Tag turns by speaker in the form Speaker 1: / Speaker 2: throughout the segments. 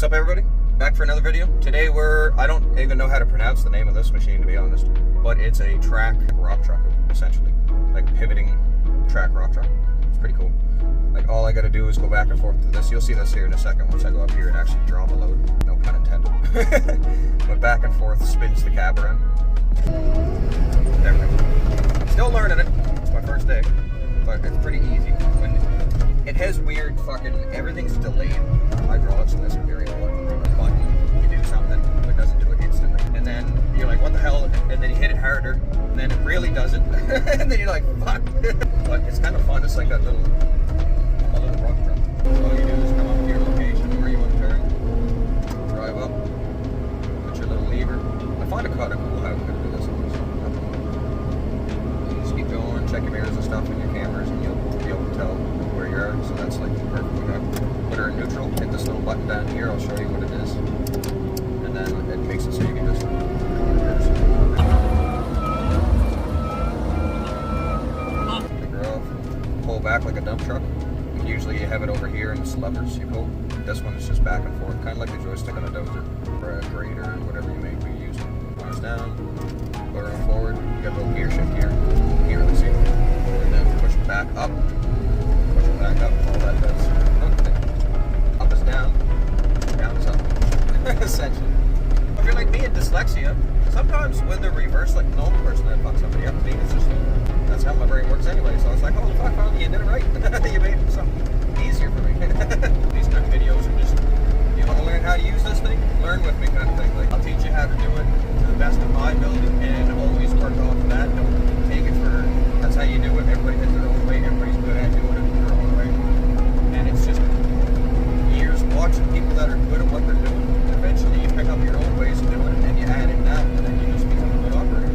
Speaker 1: What's up, everybody? Back for another video. Today I don't even know how to pronounce the name of this machine, to be honest, but it's a track rock truck, essentially. Like pivoting track rock truck. It's pretty cool. Like all I gotta do is go back and forth to this. You'll see this here in a second once I go up here and actually draw the load. No pun intended. But back and forth spins the cab around. There we go. Still learning it. It's my first day, but it's pretty easy. When it has weird fucking, everything's delayed. Hydraulics in this are very annoying. Button, you do something, but it doesn't do it instantly. And then you're like, what the hell? And then you hit it harder, and then it really doesn't. And then you're like, fuck. But it's kind of fun. It's like a little rock truck. All you do is come up to your location where you want to turn, drive up, put your little lever. I find it kind of cool how we could do this. You just keep going, check your mirrors and stuff and your cameras, and you'll be able to tell where you are. So that's like perfect. Put her in neutral, hit this little button down here, I'll show you what it is. And then it makes it so you can just pick her off, pull back like a dump truck. Usually you have it over here and it's levers you pull. This one is just back and forth, kind of like the joystick on a dozer or a grader or whatever you may be using. Arms down, put her forward, you got a little gear shift here, can't really see it. And then push it back up, all that does. Up is down is up, essentially. If you're like me in dyslexia, sometimes when they're reversed, like a normal person that fucks somebody up, me, it's just, that's how my brain works anyway. So I was like, oh fuck, finally you did it right. You made something easier for me. These kind of videos are just, you want to learn how to use this thing? Learn with me kind of thing. Like, I'll teach you how to do it to the best of my ability and always work off of that. Don't take it for, that's how you do it. Everybody has their own way. Everybody's good at doing it their own way. And it's just years watching people that are good at what they're doing. Eventually you pick up your own ways of doing it and you add in that, and then you just become a good operator.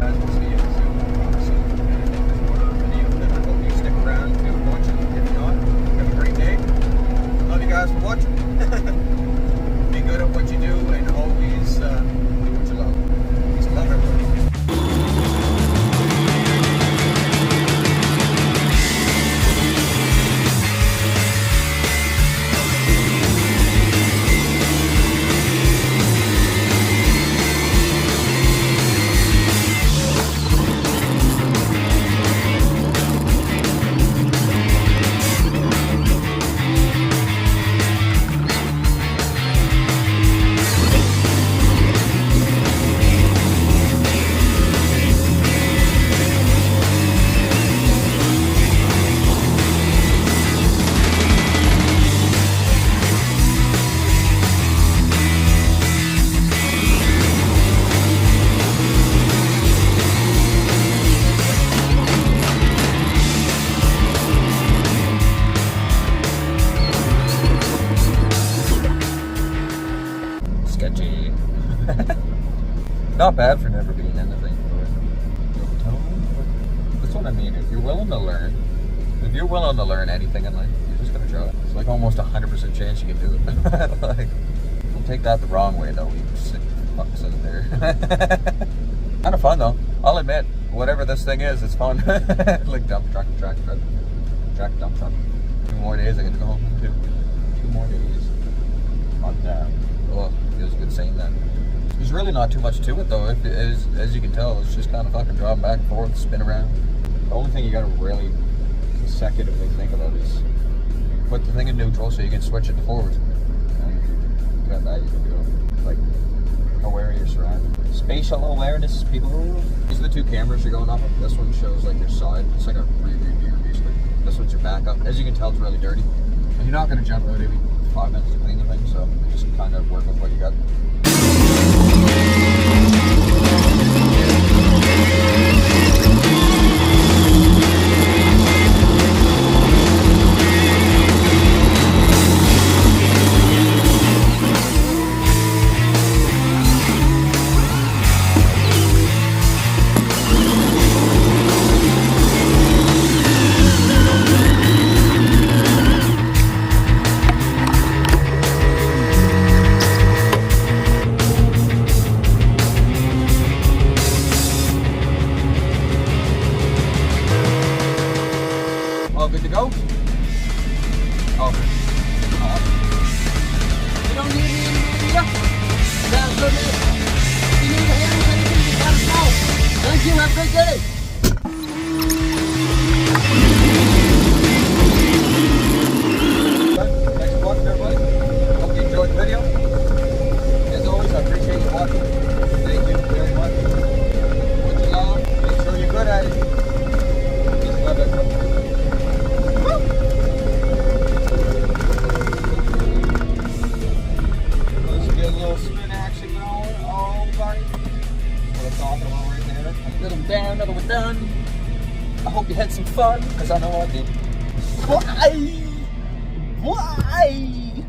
Speaker 1: As we'll see it soon. So, and if there's more video, then I hope you stick around to watch it. If not, have a great day. Love you guys for watching. Be good at what you do and always do what you love. Peace and love, everybody. Not bad for never being anything. That's what I mean. If you're willing to learn anything in life, you're just gonna try it. It's like almost 100% chance you can do it. Like, don't take that the wrong way though. You sick fucks in there. Kind of fun though. I'll admit, whatever this thing is, it's fun. Like dump truck, dump truck. 2 more days I get to go home. 2 more days. Oh, feels good saying that. There's really not too much to it though. As you can tell, it's just kind of fucking driving back and forth, spin around. The only thing you gotta really consecutively think about is put the thing in neutral so you can switch it to forward. And you got that, you can go. Like, aware of your surroundings. Spatial awareness, people. These are the 2 cameras you're going off of. This one shows like your side. It's like a rear view basically. This one's your backup. As you can tell, it's really dirty. And you're not gonna jump out every 5 minutes to clean the thing, so you just kind of work with what you got. a great day. Thanks for watching, everybody. Hope you enjoyed the video. As always, I appreciate you watching. Thank you very much. What you love, make sure you're good at it. Just love it. Woo! Let's get a little spin action going. All right. That's what I'm talking about right there. A little down, another one done. I hope you had some fun, because I know I did. Why? Why?